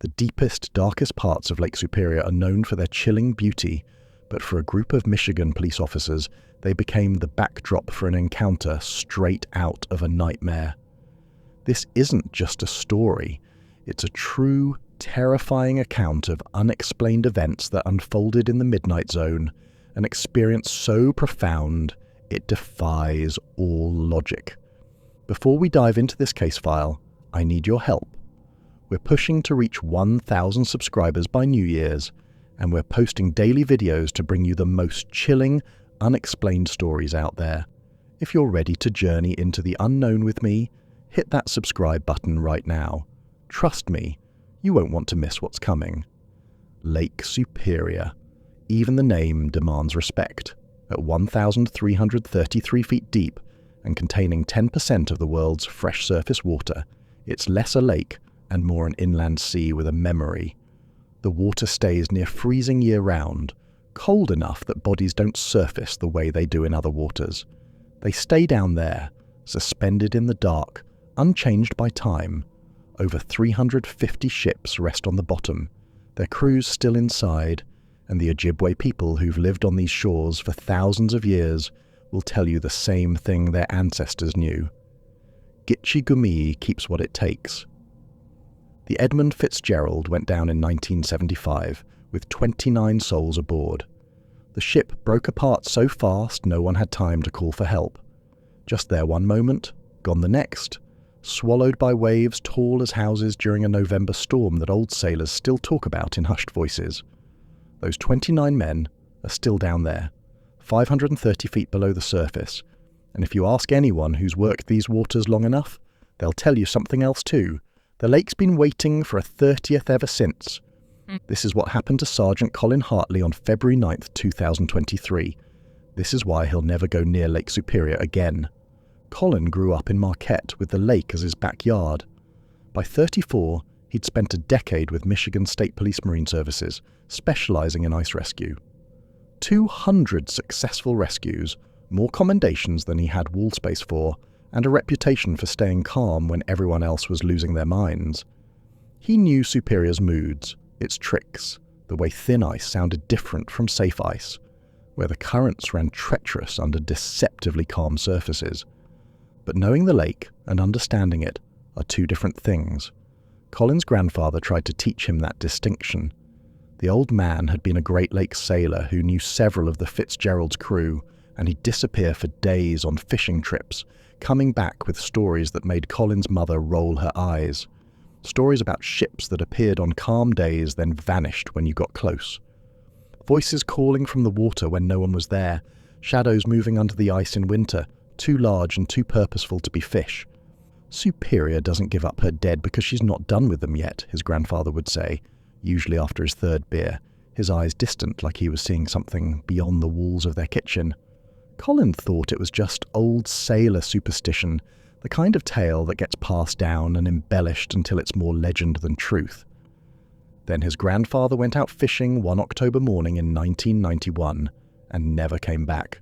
The deepest, darkest parts of Lake Superior are known for their chilling beauty, but for a group of Michigan police officers, they became the backdrop for an encounter straight out of a nightmare. This isn't just a story, it's a true, terrifying account of unexplained events that unfolded in the Midnight Zone, an experience so profound it defies all logic. Before we dive into this case file, I need your help. We're pushing to reach 1,000 subscribers by New Year's, and we're posting daily videos to bring you the most chilling, unexplained stories out there. If you're ready to journey into the unknown with me, hit that subscribe button right now. Trust me, you won't want to miss what's coming. Lake Superior. Even the name demands respect. At 1,333 feet deep and containing 10% of the world's fresh surface water, it's less a lake and more an inland sea with a memory. The water stays near freezing year-round, cold enough that bodies don't surface the way they do in other waters. They stay down there, suspended in the dark, unchanged by time. Over 350 ships rest on the bottom, their crews still inside, and the Ojibwe people who've lived on these shores for thousands of years will tell you the same thing their ancestors knew. Gitche Gumee keeps what it takes. The Edmund Fitzgerald went down in 1975 with 29 souls aboard. The ship broke apart so fast no one had time to call for help. Just there one moment, gone the next, swallowed by waves tall as houses during a November storm that old sailors still talk about in hushed voices. Those 29 men are still down there, 530 feet below the surface, and if you ask anyone who's worked these waters long enough, they'll tell you something else too. The lake's been waiting for a 30th ever since. This is what happened to Sergeant Colin Hartley on February 9th, 2023. This is why he'll never go near Lake Superior again. Colin grew up in Marquette with the lake as his backyard. By 34, he'd spent a decade with Michigan State Police Marine Services, specializing in ice rescue. 200 successful rescues, more commendations than he had wall space for, and a reputation for staying calm when everyone else was losing their minds. He knew Superior's moods, its tricks, the way thin ice sounded different from safe ice, where the currents ran treacherous under deceptively calm surfaces. But knowing the lake and understanding it are two different things. Colin's grandfather tried to teach him that distinction. The old man had been a Great Lakes sailor who knew several of the Fitzgerald's crew, and he'd disappear for days on fishing trips, coming back with stories that made Colin's mother roll her eyes. Stories about ships that appeared on calm days then vanished when you got close. Voices calling from the water when no one was there, shadows moving under the ice in winter, too large and too purposeful to be fish. Superior doesn't give up her dead because she's not done with them yet, his grandfather would say, usually after his third beer, his eyes distant like he was seeing something beyond the walls of their kitchen. Colin thought it was just old sailor superstition, the kind of tale that gets passed down and embellished until it's more legend than truth. Then his grandfather went out fishing one October morning in 1991 and never came back.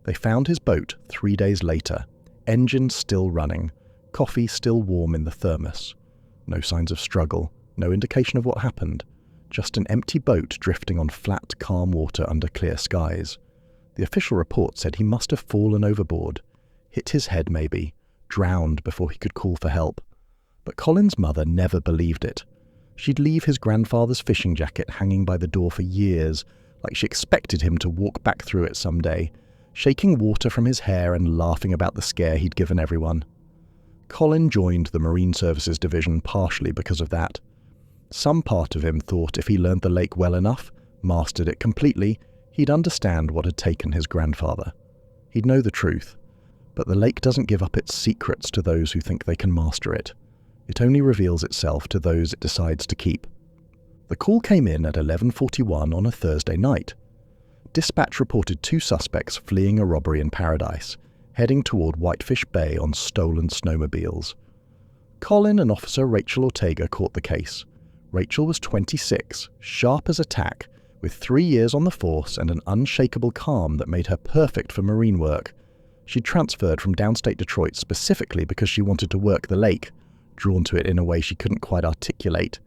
They found his boat 3 days later, engine still running, coffee still warm in the thermos. No signs of struggle, no indication of what happened, just an empty boat drifting on flat, calm water under clear skies. The official report said he must have fallen overboard, hit his head maybe, drowned before he could call for help. But Colin's mother never believed it. She'd leave his grandfather's fishing jacket hanging by the door for years, like she expected him to walk back through it someday, shaking water from his hair and laughing about the scare he'd given everyone. Colin joined the Marine Services Division partially because of that. Some part of him thought if he learned the lake well enough, mastered it completely, he'd understand what had taken his grandfather. He'd know the truth. But the lake doesn't give up its secrets to those who think they can master it. It only reveals itself to those it decides to keep. The call came in at 11:41 on a Thursday night. Dispatch reported 2 suspects fleeing a robbery in Paradise, heading toward Whitefish Bay on stolen snowmobiles. Colin and Officer Rachel Ortega caught the case. Rachel was 26, sharp as a tack, with 3 years on the force and an unshakable calm that made her perfect for marine work. She'd transferred from downstate Detroit specifically because she wanted to work the lake, drawn to it in a way she couldn't quite articulate.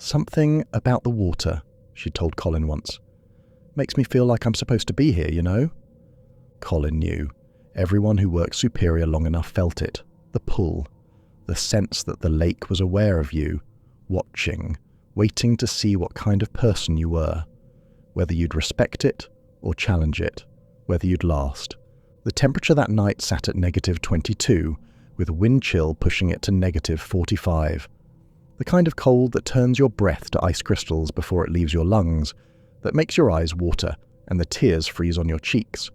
"Something about the water," she told Colin once. "Makes me feel like I'm supposed to be here, you know?" Colin knew. Everyone who worked Superior long enough felt it. The pull. The sense that the lake was aware of you, watching, waiting to see what kind of person you were. Whether you'd respect it or challenge it. Whether you'd last. The temperature that night sat at -22, with wind chill pushing it to -45. The kind of cold that turns your breath to ice crystals before it leaves your lungs, that makes your eyes water and the tears freeze on your cheeks.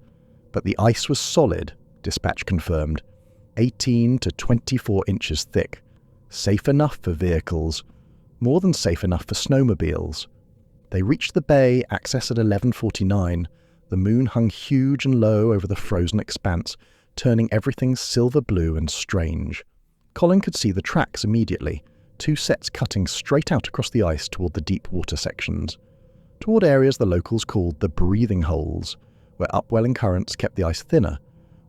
But the ice was solid, dispatch confirmed, 18 to 24 inches thick. Safe enough for vehicles, more than safe enough for snowmobiles. They reached the bay access at 11:49. The moon hung huge and low over the frozen expanse, turning everything silver blue and strange. Colin could see the tracks immediately, 2 sets cutting straight out across the ice toward the deep water sections, toward areas the locals called the breathing holes, where upwelling currents kept the ice thinner,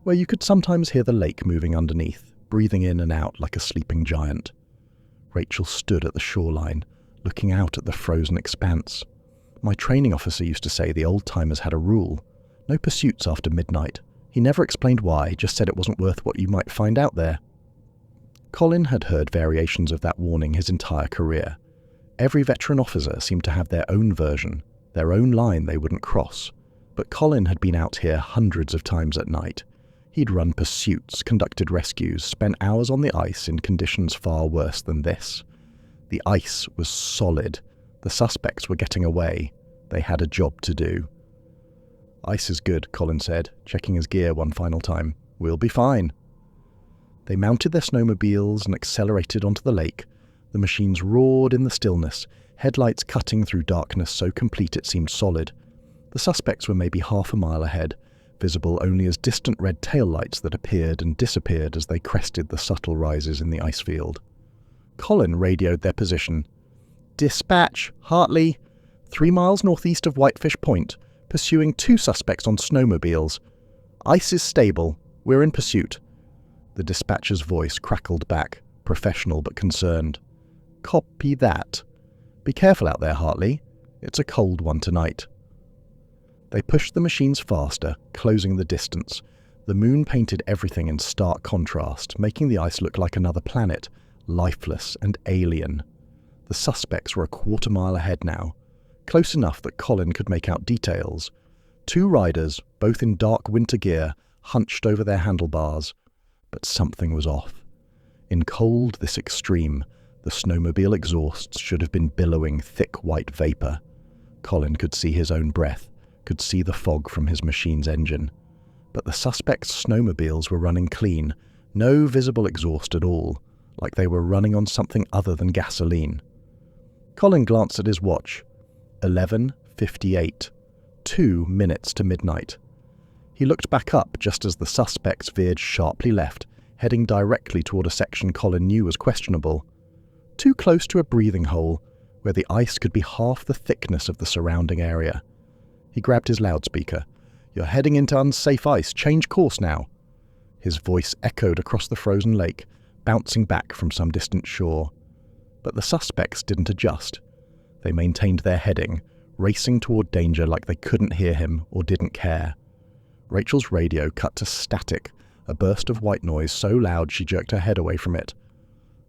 where you could sometimes hear the lake moving underneath, breathing in and out like a sleeping giant. Rachel stood at the shoreline, looking out at the frozen expanse. My training officer used to say the old-timers had a rule. No pursuits after midnight. He never explained why, just said it wasn't worth what you might find out there. Colin had heard variations of that warning his entire career. Every veteran officer seemed to have their own version, their own line they wouldn't cross. But Colin had been out here hundreds of times at night. He'd run pursuits, conducted rescues, spent hours on the ice in conditions far worse than this. The ice was solid. The suspects were getting away. They had a job to do. "Ice is good," Colin said, checking his gear one final time. "We'll be fine." They mounted their snowmobiles and accelerated onto the lake. The machines roared in the stillness, headlights cutting through darkness so complete it seemed solid. The suspects were maybe half a mile ahead, visible only as distant red taillights that appeared and disappeared as they crested the subtle rises in the ice field. Colin radioed their position. "Dispatch, Hartley, 3 miles northeast of Whitefish Point, pursuing 2 suspects on snowmobiles. Ice is stable. We're in pursuit." The dispatcher's voice crackled back, professional but concerned. "Copy that. Be careful out there, Hartley. It's a cold one tonight." They pushed the machines faster, closing the distance. The moon painted everything in stark contrast, making the ice look like another planet, lifeless and alien. The suspects were a quarter-mile ahead now, close enough that Colin could make out details. 2 riders, both in dark winter gear, hunched over their handlebars. But something was off. In cold this extreme, the snowmobile exhausts should have been billowing thick white vapor. Colin could see his own breath, could see the fog from his machine's engine. But the suspects' snowmobiles were running clean, no visible exhaust at all, like they were running on something other than gasoline. Colin glanced at his watch. 11:58. 2 minutes to midnight. He looked back up just as the suspects veered sharply left, heading directly toward a section Colin knew was questionable. Too close to a breathing hole, where the ice could be half the thickness of the surrounding area. He grabbed his loudspeaker. "You're heading into unsafe ice. Change course now." His voice echoed across the frozen lake, bouncing back from some distant shore. But the suspects didn't adjust. They maintained their heading, racing toward danger like they couldn't hear him or didn't care. Rachel's radio cut to static, a burst of white noise so loud she jerked her head away from it.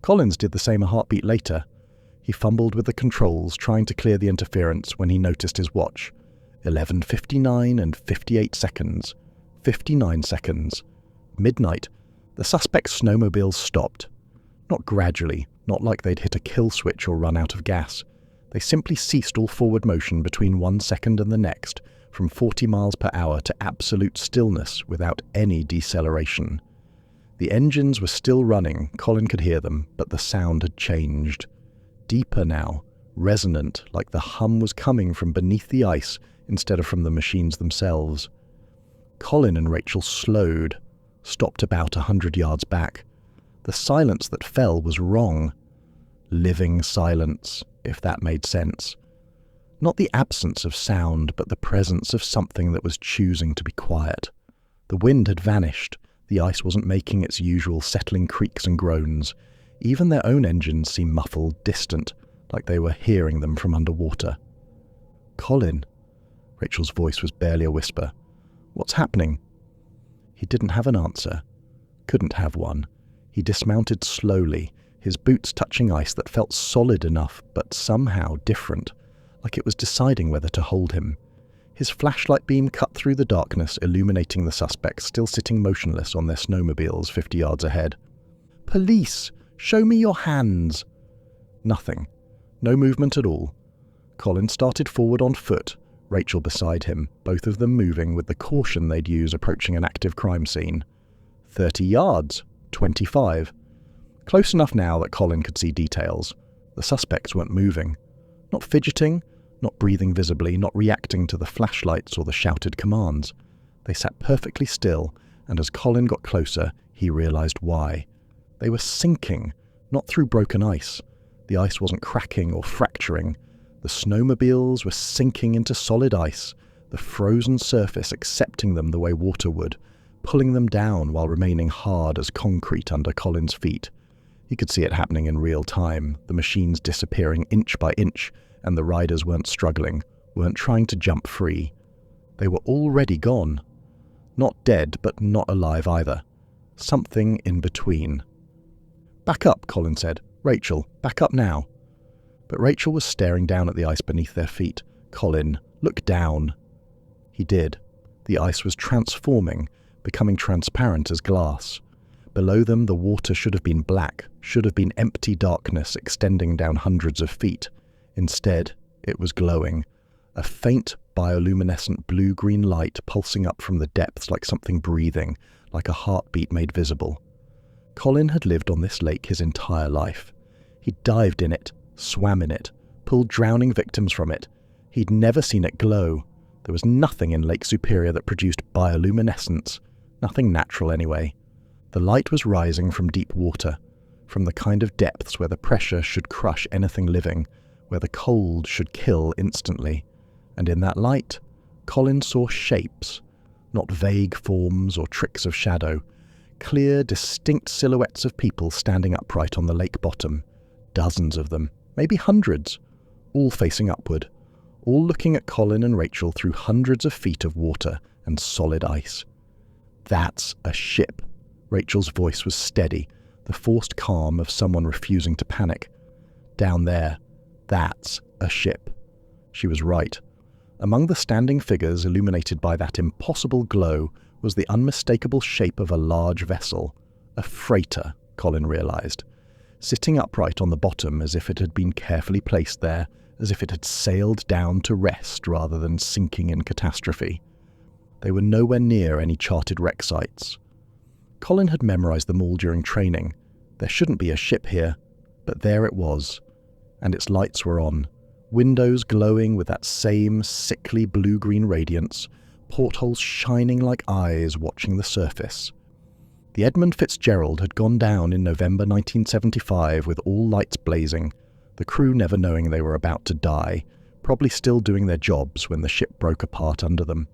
Collins did the same a heartbeat later. He fumbled with the controls, trying to clear the interference when he noticed his watch. 11:59 and 58 seconds. 59 seconds. Midnight. The suspect's snowmobiles stopped. Not gradually, not like they'd hit a kill switch or run out of gas. They simply ceased all forward motion between 1 second and the next, from 40 miles per hour to absolute stillness without any deceleration. The engines were still running, Colin could hear them, but the sound had changed. Deeper now, resonant, like the hum was coming from beneath the ice instead of from the machines themselves. Colin and Rachel slowed, stopped about 100 yards back. The silence that fell was wrong. Living silence, if that made sense. Not the absence of sound, but the presence of something that was choosing to be quiet. The wind had vanished. The ice wasn't making its usual settling creaks and groans. Even their own engines seemed muffled, distant, like they were hearing them from underwater. "Colin," Rachel's voice was barely a whisper. "What's happening?" He didn't have an answer. Couldn't have one. He dismounted slowly, his boots touching ice that felt solid enough, but somehow different, like it was deciding whether to hold him. His flashlight beam cut through the darkness, illuminating the suspects still sitting motionless on their snowmobiles 50 yards ahead. "Police! Show me your hands!" Nothing. No movement at all. Colin started forward on foot, Rachel beside him, both of them moving with the caution they'd use approaching an active crime scene. 30 yards. 25. Close enough now that Colin could see details. The suspects weren't moving. Not fidgeting, not breathing visibly, not reacting to the flashlights or the shouted commands. They sat perfectly still, and as Colin got closer, he realized why. They were sinking, not through broken ice. The ice wasn't cracking or fracturing. The snowmobiles were sinking into solid ice, the frozen surface accepting them the way water would, pulling them down while remaining hard as concrete under Colin's feet. He could see it happening in real time, the machines disappearing inch by inch, and the riders weren't struggling, weren't trying to jump free. They were already gone. Not dead, but not alive either. Something in between. "Back up," Colin said. "Rachel, back up now." But Rachel was staring down at the ice beneath their feet. "Colin, look down." He did. The ice was transforming, becoming transparent as glass. Below them, the water should have been black, should have been empty darkness extending down hundreds of feet. Instead, it was glowing. A faint, bioluminescent blue-green light pulsing up from the depths like something breathing, like a heartbeat made visible. Colin had lived on this lake his entire life. He'd dived in it, swam in it, pulled drowning victims from it. He'd never seen it glow. There was nothing in Lake Superior that produced bioluminescence. Nothing natural anyway. The light was rising from deep water, from the kind of depths where the pressure should crush anything living, where the cold should kill instantly. And in that light, Colin saw shapes, not vague forms or tricks of shadow, clear, distinct silhouettes of people standing upright on the lake bottom. Dozens of them, maybe hundreds, all facing upward, all looking at Colin and Rachel through hundreds of feet of water and solid ice. "That's a ship." Rachel's voice was steady, the forced calm of someone refusing to panic. "Down there, that's a ship." She was right. Among the standing figures illuminated by that impossible glow was the unmistakable shape of a large vessel. A freighter, Colin realized. Sitting upright on the bottom as if it had been carefully placed there, as if it had sailed down to rest rather than sinking in catastrophe. They were nowhere near any charted wreck sites. Colin had memorized them all during training. There shouldn't be a ship here, but there it was. And its lights were on. Windows glowing with that same sickly blue-green radiance, portholes shining like eyes watching the surface. The Edmund Fitzgerald had gone down in November 1975 with all lights blazing, the crew never knowing they were about to die, probably still doing their jobs when the ship broke apart under them.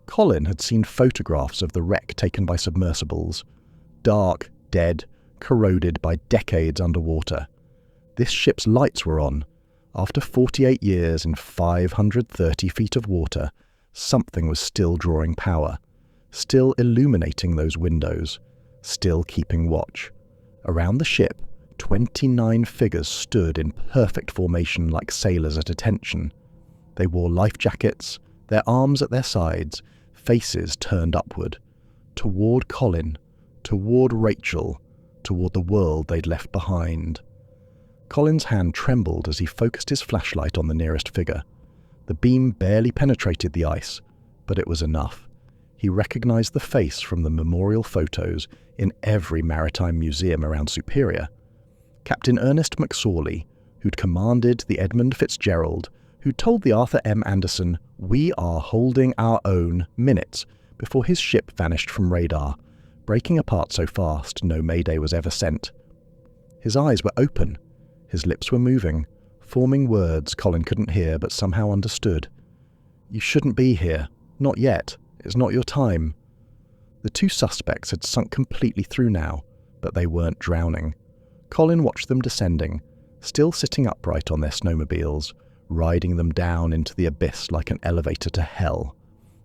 Colin had seen photographs of the wreck taken by submersibles. Dark, dead, corroded by decades underwater. This ship's lights were on. After 48 years in 530 feet of water, something was still drawing power, still illuminating those windows, still keeping watch. Around the ship, 29 figures stood in perfect formation like sailors at attention. They wore life jackets, their arms at their sides, faces turned upward, toward Colin, toward Rachel, toward the world they'd left behind. Colin's hand trembled as he focused his flashlight on the nearest figure. The beam barely penetrated the ice, but it was enough. He recognized the face from the memorial photos in every maritime museum around Superior. Captain Ernest McSorley, who'd commanded the Edmund Fitzgerald, who told the Arthur M. Anderson, "We are holding our own," minutes before his ship vanished from radar, breaking apart so fast no mayday was ever sent. His eyes were open. His lips were moving, forming words Colin couldn't hear but somehow understood. "You shouldn't be here. Not yet. It's not your time." The two suspects had sunk completely through now, but they weren't drowning. Colin watched them descending, still sitting upright on their snowmobiles, riding them down into the abyss like an elevator to hell.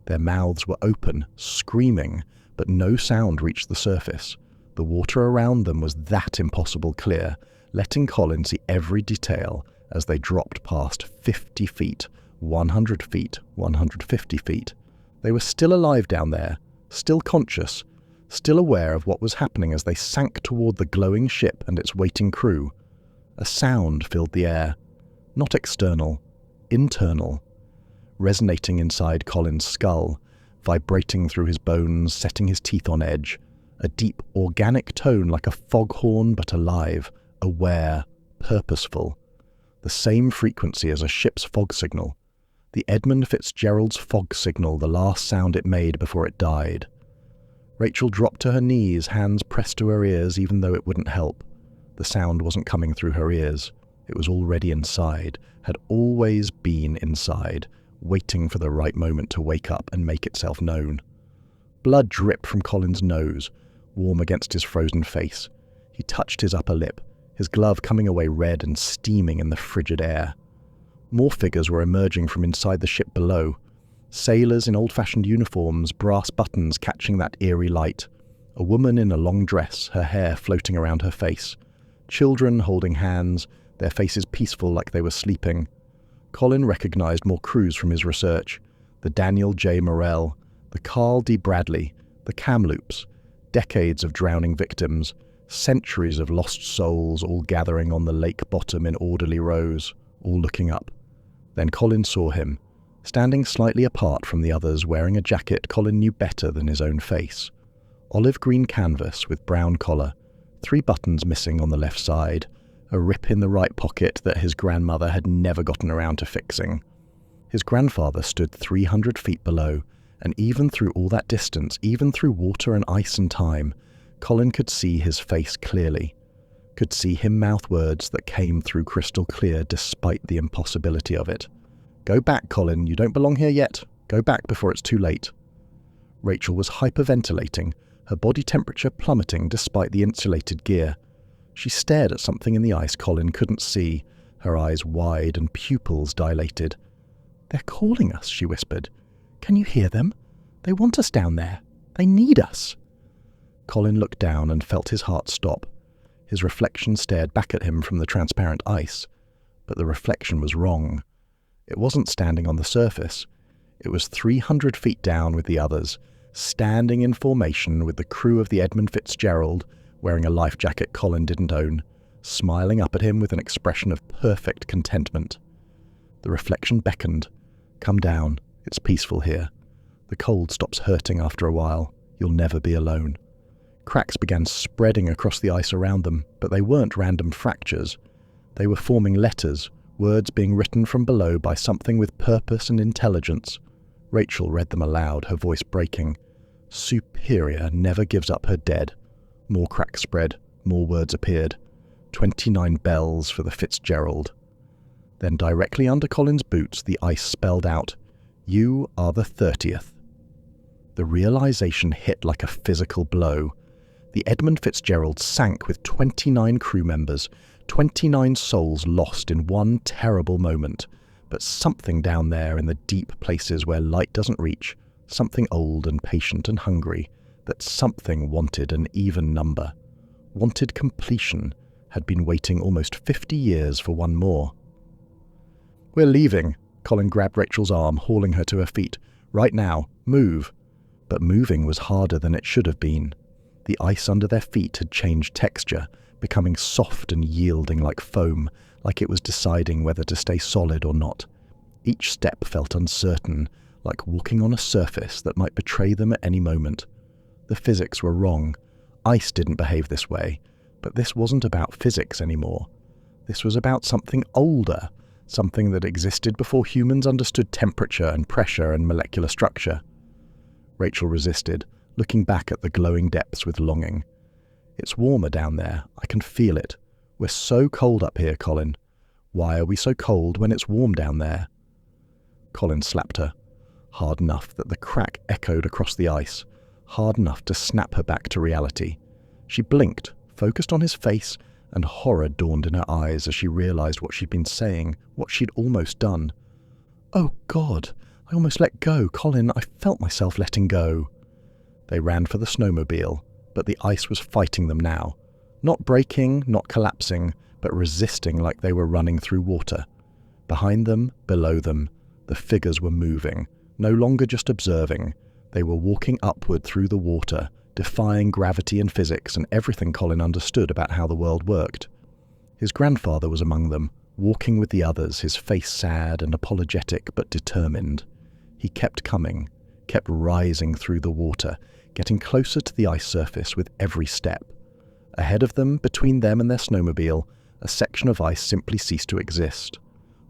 Their mouths were open, screaming, but no sound reached the surface. The water around them was that impossible clear, letting Colin see every detail as they dropped past 50 feet, 100 feet, 150 feet. They were still alive down there, still conscious, still aware of what was happening as they sank toward the glowing ship and its waiting crew. A sound filled the air, not external, internal, resonating inside Colin's skull, vibrating through his bones, setting his teeth on edge. A deep, organic tone like a foghorn but alive, aware, purposeful. The same frequency as a ship's fog signal. The Edmund Fitzgerald's fog signal, the last sound it made before it died. Rachel dropped to her knees, hands pressed to her ears even though it wouldn't help. The sound wasn't coming through her ears. It was already inside, had always been inside, waiting for the right moment to wake up and make itself known. Blood dripped from Colin's nose, warm against his frozen face. He touched his upper lip, his glove coming away red and steaming in the frigid air. More figures were emerging from inside the ship below. Sailors in old-fashioned uniforms, brass buttons catching that eerie light. A woman in a long dress, her hair floating around her face. Children holding hands, their faces peaceful like they were sleeping. Colin recognized more crews from his research. The Daniel J. Morrell, the Carl D. Bradley, the Kamloops. Decades of drowning victims, centuries of lost souls all gathering on the lake bottom in orderly rows, all looking up. Then Colin saw him, standing slightly apart from the others, wearing a jacket Colin knew better than his own face. Olive green canvas with brown collar, 3 buttons missing on the left side, a rip in the right pocket that his grandmother had never gotten around to fixing. His grandfather stood 300 feet below, and even through all that distance, even through water and ice and time, Colin could see his face clearly, could see him mouth words that came through crystal clear despite the impossibility of it. "Go back, Colin, you don't belong here yet. Go back before it's too late." Rachel was hyperventilating, her body temperature plummeting despite the insulated gear. She stared at something in the ice Colin couldn't see, her eyes wide and pupils dilated. "They're calling us," she whispered. "Can you hear them? They want us down there. They need us." Colin looked down and felt his heart stop. His reflection stared back at him from the transparent ice, but the reflection was wrong. It wasn't standing on the surface. It was 300 feet down with the others, standing in formation with the crew of the Edmund Fitzgerald, wearing a life jacket Colin didn't own, smiling up at him with an expression of perfect contentment. The reflection beckoned. "Come down. It's peaceful here. The cold stops hurting after a while. You'll never be alone." Cracks began spreading across the ice around them, but they weren't random fractures. They were forming letters, words being written from below by something with purpose and intelligence. Rachel read them aloud, her voice breaking. "Superior never gives up her dead." More cracks spread, more words appeared. 29 bells for the Fitzgerald. Then directly under Colin's boots, the ice spelled out, "You are the 30th. The realization hit like a physical blow. The Edmund Fitzgerald sank with 29 crew members, 29 souls lost in one terrible moment. But something down there in the deep places where light doesn't reach, something old and patient and hungry, that something wanted an even number, wanted completion, had been waiting almost 50 years for one more. "We're leaving." Colin grabbed Rachel's arm, hauling her to her feet. "Right now. Move." But moving was harder than it should have been. The ice under their feet had changed texture, becoming soft and yielding like foam, like it was deciding whether to stay solid or not. Each step felt uncertain, like walking on a surface that might betray them at any moment. The physics were wrong. Ice didn't behave this way, but this wasn't about physics anymore. This was about something older, something that existed before humans understood temperature and pressure and molecular structure. Rachel resisted, looking back at the glowing depths with longing. "It's warmer down there. I can feel it. We're so cold up here, Colin. Why are we so cold when it's warm down there?" Colin slapped her, hard enough that the crack echoed across the ice, hard enough to snap her back to reality. She blinked, focused on his face, and horror dawned in her eyes as she realized what she'd been saying, what she'd almost done. "Oh God, I almost let go, Colin, I felt myself letting go." They ran for the snowmobile, but the ice was fighting them now. Not breaking, not collapsing, but resisting like they were running through water. Behind them, below them, the figures were moving, no longer just observing. They were walking upward through the water, defying gravity and physics and everything Colin understood about how the world worked. His grandfather was among them, walking with the others, his face sad and apologetic but determined. He kept coming, kept rising through the water, getting closer to the ice surface with every step. Ahead of them, between them and their snowmobile, a section of ice simply ceased to exist.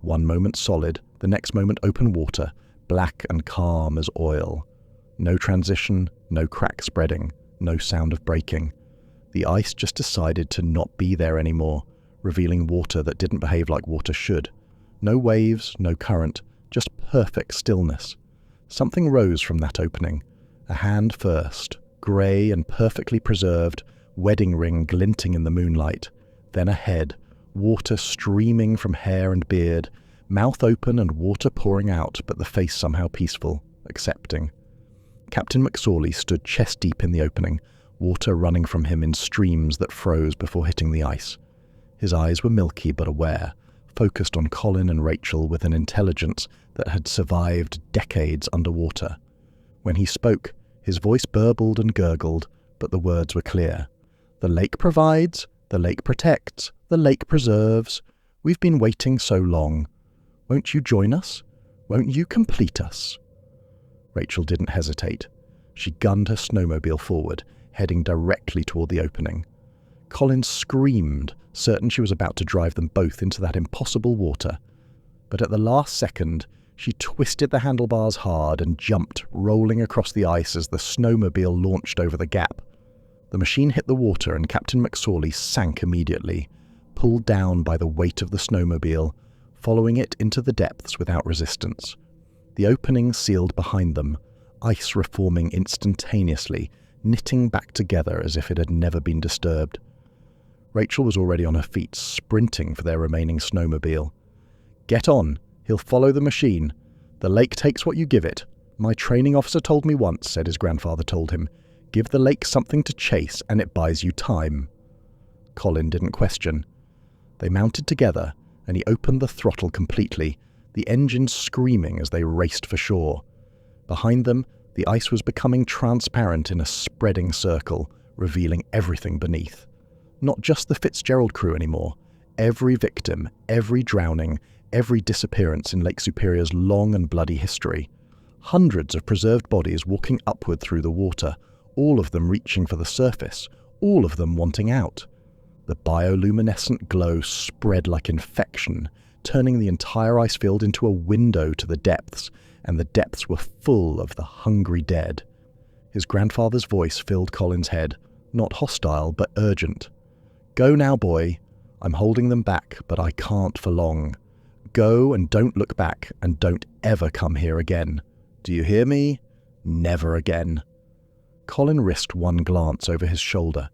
One moment solid, the next moment open water, black and calm as oil. No transition, no crack spreading, no sound of breaking. The ice just decided to not be there anymore, revealing water that didn't behave like water should. No waves, no current, just perfect stillness. Something rose from that opening. A hand first, grey and perfectly preserved, wedding ring glinting in the moonlight. Then a head, water streaming from hair and beard, mouth open and water pouring out, but the face somehow peaceful, accepting. Captain McSorley stood chest-deep in the opening, water running from him in streams that froze before hitting the ice. His eyes were milky but aware, focused on Colin and Rachel with an intelligence that had survived decades underwater. When he spoke, his voice burbled and gurgled, but the words were clear. "The lake provides, the lake protects, the lake preserves. We've been waiting so long. Won't you join us? Won't you complete us?" Rachel didn't hesitate. She gunned her snowmobile forward, heading directly toward the opening. Colin screamed, certain she was about to drive them both into that impossible water. But at the last second, she twisted the handlebars hard and jumped, rolling across the ice as the snowmobile launched over the gap. The machine hit the water and Captain McSorley sank immediately, pulled down by the weight of the snowmobile, following it into the depths without resistance. The opening sealed behind them, ice reforming instantaneously, knitting back together as if it had never been disturbed. Rachel was already on her feet, sprinting for their remaining snowmobile. "Get on, he'll follow the machine. The lake takes what you give it. My training officer told me once," said his grandfather told him. "Give the lake something to chase and it buys you time." Colin didn't question. They mounted together, and he opened the throttle completely, the engine screaming as they raced for shore. Behind them, the ice was becoming transparent in a spreading circle, revealing everything beneath. Not just the Fitzgerald crew anymore. Every victim, every drowning, every disappearance in Lake Superior's long and bloody history. Hundreds of preserved bodies walking upward through the water, all of them reaching for the surface, all of them wanting out. The bioluminescent glow spread like infection, turning the entire ice field into a window to the depths, and the depths were full of the hungry dead. His grandfather's voice filled Colin's head, not hostile, but urgent. "Go now, boy. I'm holding them back, but I can't for long. Go and don't look back, and don't ever come here again. Do you hear me? Never again." Colin risked one glance over his shoulder.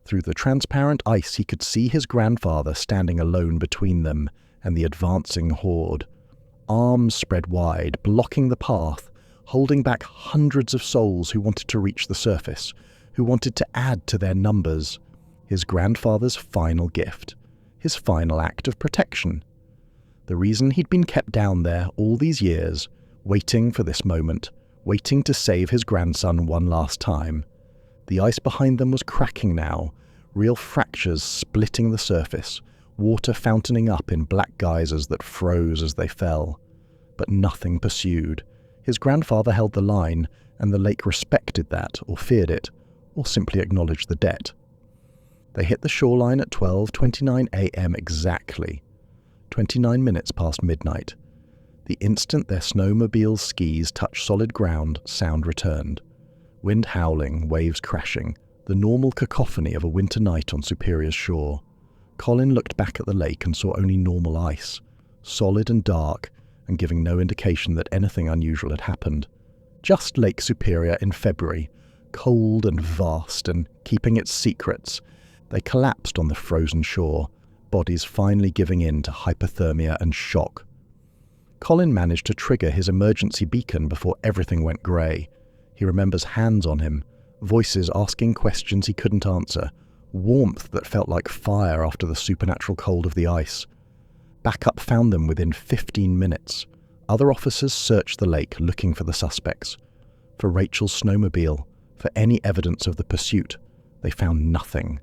Through the transparent ice he could see his grandfather standing alone between them and the advancing horde. Arms spread wide, blocking the path, holding back hundreds of souls who wanted to reach the surface, who wanted to add to their numbers. His grandfather's final gift, his final act of protection. The reason he'd been kept down there all these years, waiting for this moment, waiting to save his grandson one last time. The ice behind them was cracking now, real fractures splitting the surface, water fountaining up in black geysers that froze as they fell. But nothing pursued. His grandfather held the line, and the lake respected that, or feared it, or simply acknowledged the debt. They hit the shoreline at 12:29 a.m. exactly, 29 minutes past midnight. The instant their snowmobile's skis touched solid ground, sound returned. Wind howling, waves crashing, the normal cacophony of a winter night on Superior's shore. Colin looked back at the lake and saw only normal ice, solid and dark, and giving no indication that anything unusual had happened. Just Lake Superior in February, cold and vast and keeping its secrets, They collapsed on the frozen shore, bodies finally giving in to hypothermia and shock. Colin managed to trigger his emergency beacon before everything went grey. He remembers hands on him, voices asking questions he couldn't answer, warmth that felt like fire after the supernatural cold of the ice. Backup found them within 15 minutes. Other officers searched the lake looking for the suspects. For Rachel's snowmobile, for any evidence of the pursuit, they found nothing.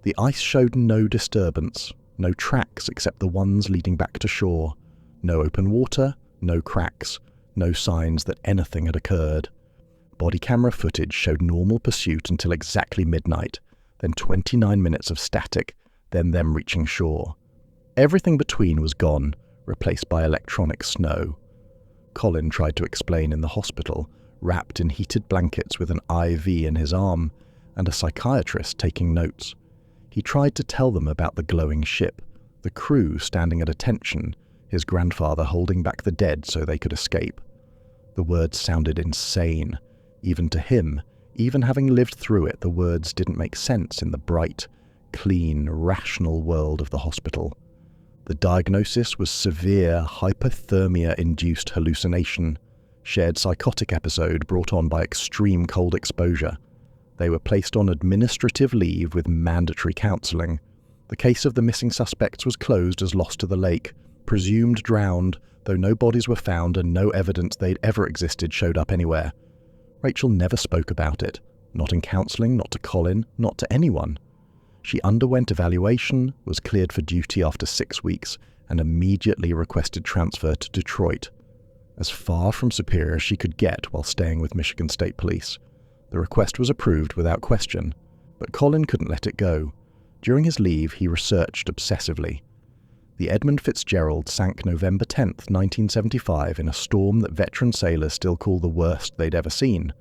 The ice showed no disturbance, no tracks except the ones leading back to shore, no open water, no cracks, no signs that anything had occurred. Body camera footage showed normal pursuit until exactly midnight, then 29 minutes of static, then them reaching shore. Everything between was gone, replaced by electronic snow. Colin tried to explain in the hospital, wrapped in heated blankets with an IV in his arm, and a psychiatrist taking notes. He tried to tell them about the glowing ship, the crew standing at attention, his grandfather holding back the dead so they could escape. The words sounded insane. Even to him, even having lived through it, the words didn't make sense in the bright, clean, rational world of the hospital. The diagnosis was severe hypothermia-induced hallucination, shared psychotic episode brought on by extreme cold exposure. They were placed on administrative leave with mandatory counselling. The case of the missing suspects was closed as lost to the lake, presumed drowned, though no bodies were found and no evidence they'd ever existed showed up anywhere. Rachel never spoke about it, not in counselling, not to Colin, not to anyone. She underwent evaluation, was cleared for duty after 6 weeks, and immediately requested transfer to Detroit, as far from Superior as she could get while staying with Michigan State Police. The request was approved without question, but Colin couldn't let it go. During his leave, he researched obsessively. The Edmund Fitzgerald sank November 10th, 1975 in a storm that veteran sailors still call the worst they'd ever seen.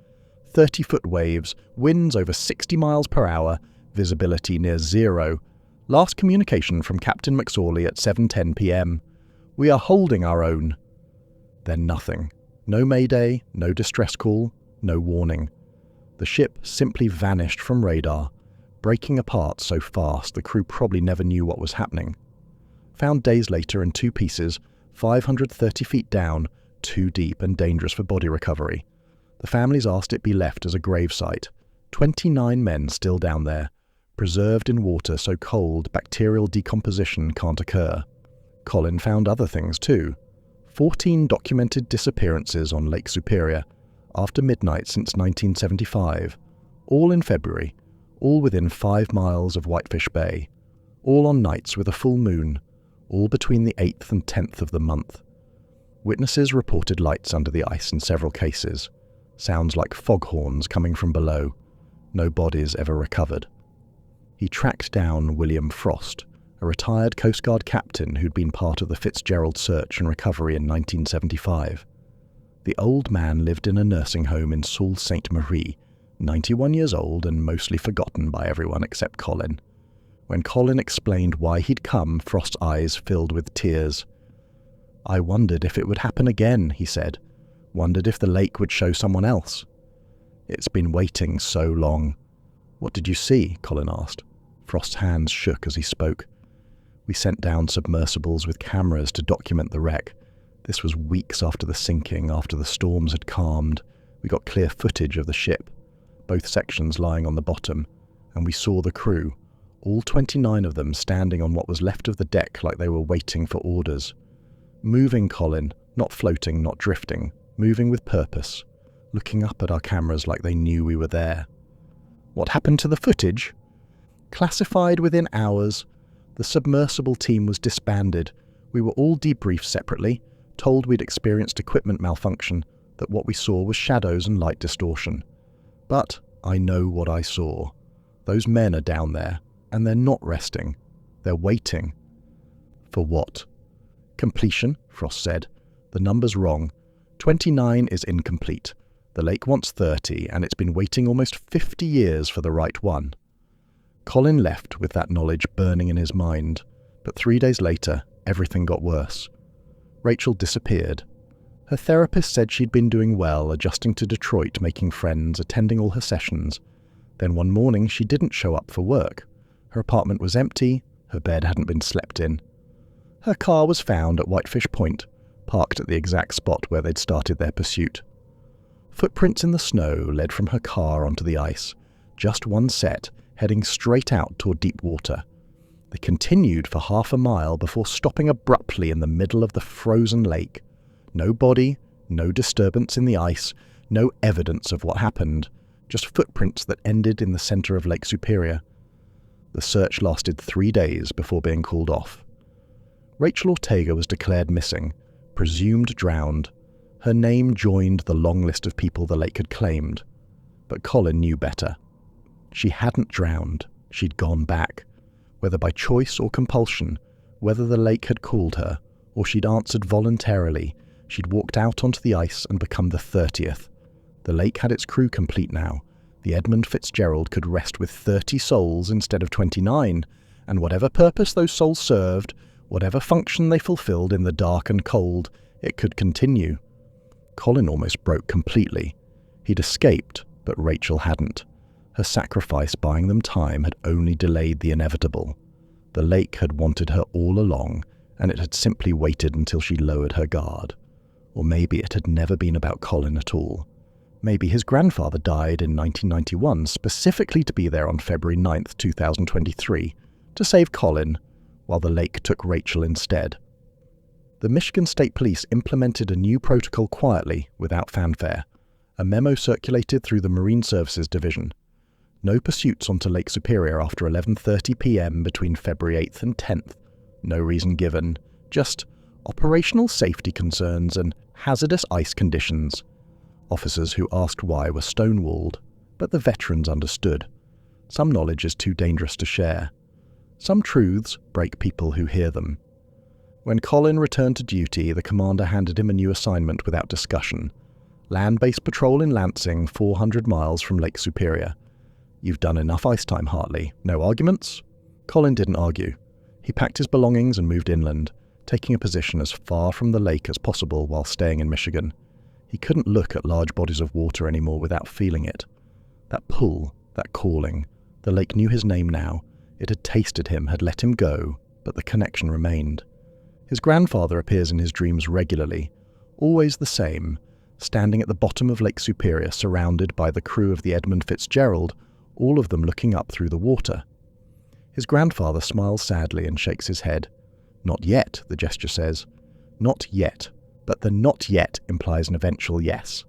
30-foot waves, winds over 60 miles per hour, visibility near zero. Last communication from Captain McSorley at 7:10 p.m. "We are holding our own." Then nothing. No mayday, no distress call, no warning. The ship simply vanished from radar, breaking apart so fast the crew probably never knew what was happening. Found days later in 2 pieces, 530 feet down, too deep and dangerous for body recovery. The families asked it be left as a gravesite. 29 men still down there, preserved in water so cold bacterial decomposition can't occur. Colin found other things too. 14 documented disappearances on Lake Superior, after midnight since 1975, all in February, all within 5 miles of Whitefish Bay, all on nights with a full moon, all between the 8th and 10th of the month. Witnesses reported lights under the ice in several cases, sounds like foghorns coming from below. No bodies ever recovered. He tracked down William Frost, a retired Coast Guard captain who'd been part of the Fitzgerald search and recovery in 1975. The old man lived in a nursing home in Sault Ste. Marie, 91 years old and mostly forgotten by everyone except Colin. When Colin explained why he'd come, Frost's eyes filled with tears. "I wondered if it would happen again," he said. "Wondered if the lake would show someone else. It's been waiting so long." "What did you see?" Colin asked. Frost's hands shook as he spoke. "We sent down submersibles with cameras to document the wreck. This was weeks after the sinking, after the storms had calmed. We got clear footage of the ship, both sections lying on the bottom, and we saw the crew, all 29 of them standing on what was left of the deck like they were waiting for orders. Moving, Colin, not floating, not drifting, moving with purpose, looking up at our cameras like they knew we were there." "What happened to the footage?" "Classified within hours. The submersible team was disbanded. We were all debriefed separately, told we'd experienced equipment malfunction, that what we saw was shadows and light distortion. But I know what I saw. Those men are down there, and they're not resting. They're waiting." "For what?" "Completion," Frost said. "The number's wrong. 29 is incomplete. The lake wants 30, and it's been waiting almost 50 years for the right one." Colin left with that knowledge burning in his mind, but 3 days later, everything got worse. Rachel disappeared. Her therapist said she'd been doing well, adjusting to Detroit, making friends, attending all her sessions. Then one morning she didn't show up for work. Her apartment was empty, her bed hadn't been slept in. Her car was found at Whitefish Point, parked at the exact spot where they'd started their pursuit. Footprints in the snow led from her car onto the ice, just one set, heading straight out toward deep water. They continued for half a mile before stopping abruptly in the middle of the frozen lake. No body, no disturbance in the ice, no evidence of what happened, just footprints that ended in the center of Lake Superior. The search lasted 3 days before being called off. Rachel Ortega was declared missing, presumed drowned. Her name joined the long list of people the lake had claimed. But Colin knew better. She hadn't drowned, she'd gone back. Whether by choice or compulsion, whether the lake had called her, or she'd answered voluntarily, she'd walked out onto the ice and become the 30th. The lake had its crew complete now. The Edmund Fitzgerald could rest with 30 souls instead of 29, and whatever purpose those souls served, whatever function they fulfilled in the dark and cold, it could continue. Colin almost broke completely. He'd escaped, but Rachel hadn't. Her sacrifice buying them time had only delayed the inevitable. The lake had wanted her all along, and it had simply waited until she lowered her guard. Or maybe it had never been about Colin at all. Maybe his grandfather died in 1991 specifically to be there on February 9th, 2023, to save Colin, while the lake took Rachel instead. The Michigan State Police implemented a new protocol quietly, without fanfare. A memo circulated through the Marine Services Division. No pursuits onto Lake Superior after 11:30 p.m. between February 8th and 10th. No reason given, just operational safety concerns and hazardous ice conditions. Officers who asked why were stonewalled, but the veterans understood. Some knowledge is too dangerous to share. Some truths break people who hear them. When Colin returned to duty, the commander handed him a new assignment without discussion. Land-based patrol in Lansing, 400 miles from Lake Superior. You've done enough ice time, Hartley. No arguments? Colin didn't argue. He packed his belongings and moved inland, taking a position as far from the lake as possible while staying in Michigan. He couldn't look at large bodies of water anymore without feeling it. That pull, that calling. The lake knew his name now. It had tasted him, had let him go, but the connection remained. His grandfather appears in his dreams regularly, always the same, standing at the bottom of Lake Superior surrounded by the crew of the Edmund Fitzgerald, all of them looking up through the water. His grandfather smiles sadly and shakes his head. Not yet, the gesture says. Not yet. But the not yet implies an eventual yes.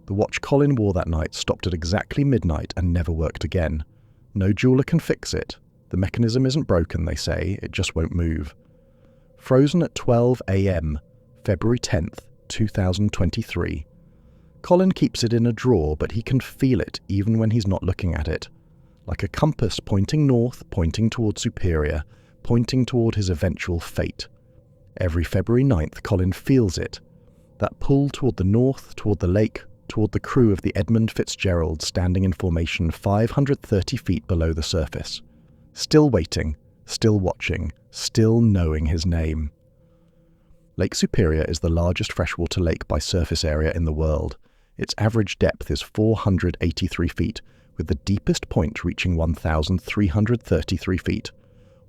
The watch Colin wore that night stopped at exactly midnight and never worked again. No jeweler can fix it. The mechanism isn't broken, they say, it just won't move. Frozen at 12 a.m., February 10th, 2023. Colin keeps it in a drawer, but he can feel it even when he's not looking at it. Like a compass pointing north, pointing toward Superior, pointing toward his eventual fate. Every February 9th, Colin feels it. That pull toward the north, toward the lake, toward the crew of the Edmund Fitzgerald standing in formation 530 feet below the surface. Still waiting, still watching, still knowing his name. Lake Superior is the largest freshwater lake by surface area in the world. Its average depth is 483 feet, with the deepest point reaching 1,333 feet.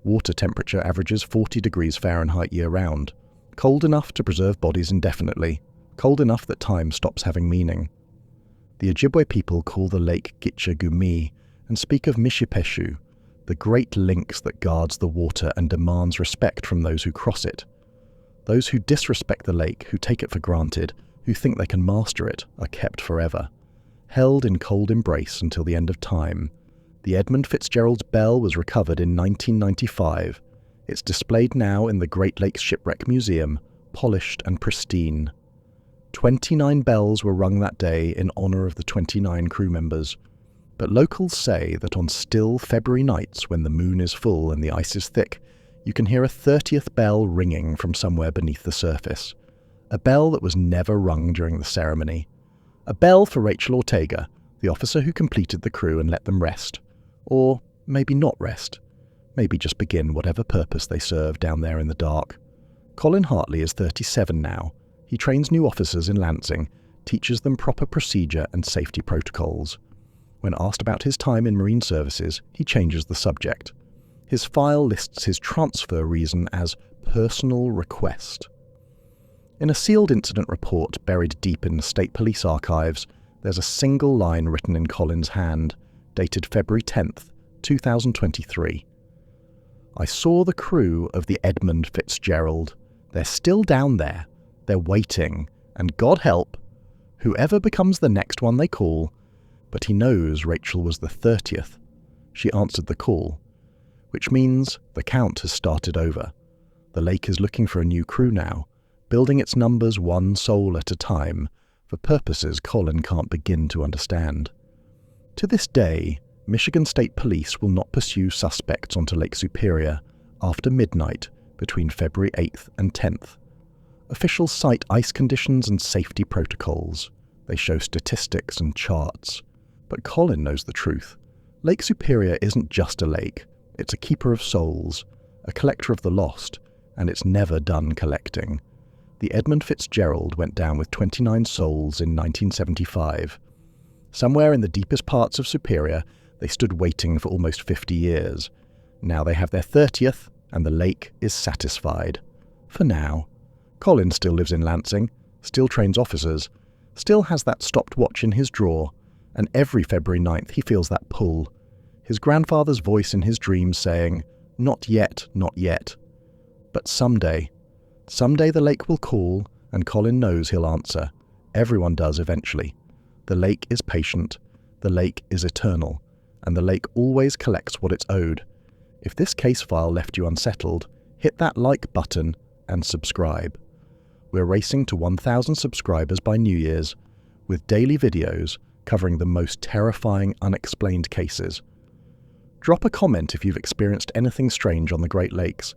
Water temperature averages 40 degrees Fahrenheit year-round. Cold enough to preserve bodies indefinitely. Cold enough that time stops having meaning. The Ojibwe people call the lake Gitche-Gumee and speak of Mishipeshu, the great lynx that guards the water and demands respect from those who cross it. Those who disrespect the lake, who take it for granted, who think they can master it, are kept forever. Held in cold embrace until the end of time. The Edmund Fitzgerald's bell was recovered in 1995. It's displayed now in the Great Lakes Shipwreck Museum, polished and pristine. 29 bells were rung that day in honor of the 29 crew members. But locals say that on still February nights when the moon is full and the ice is thick, you can hear a 30th bell ringing from somewhere beneath the surface. A bell that was never rung during the ceremony. A bell for Rachel Ortega, the officer who completed the crew and let them rest. Or maybe not rest. Maybe just begin whatever purpose they serve down there in the dark. Colin Hartley is 37 now. He trains new officers in Lansing, teaches them proper procedure and safety protocols. When asked about his time in Marine Services, he changes the subject. His file lists his transfer reason as personal request. In a sealed incident report buried deep in the state police archives, there's a single line written in Colin's hand, dated February 10th, 2023. I saw the crew of the Edmund Fitzgerald. They're still down there. They're waiting, and God help, whoever becomes the next one they call. But he knows Rachel was the 30th. She answered the call, which means the count has started over. The lake is looking for a new crew now, building its numbers one soul at a time, for purposes Colin can't begin to understand. To this day, Michigan State Police will not pursue suspects onto Lake Superior after midnight between February 8th and 10th. Officials cite ice conditions and safety protocols. They show statistics and charts. But Colin knows the truth. Lake Superior isn't just a lake. It's a keeper of souls, a collector of the lost, and it's never done collecting. The Edmund Fitzgerald went down with 29 souls in 1975. Somewhere in the deepest parts of Superior, they stood waiting for almost 50 years. Now they have their 30th, and the lake is satisfied. For now. Colin still lives in Lansing, still trains officers, still has that stopped watch in his drawer, and every February 9th he feels that pull. His grandfather's voice in his dreams saying, "Not yet, not yet." But someday the lake will call, and Colin knows he'll answer. Everyone does eventually. The lake is patient, the lake is eternal, and the lake always collects what it's owed. If this case file left you unsettled, hit that like button and subscribe. We're racing to 1,000 subscribers by New Year's, with daily videos covering the most terrifying unexplained cases. Drop a comment if you've experienced anything strange on the Great Lakes.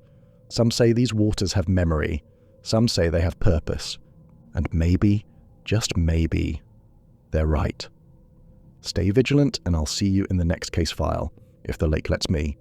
Some say these waters have memory, some say they have purpose, and maybe, just maybe, they're right. Stay vigilant, and I'll see you in the next case file, if the lake lets me.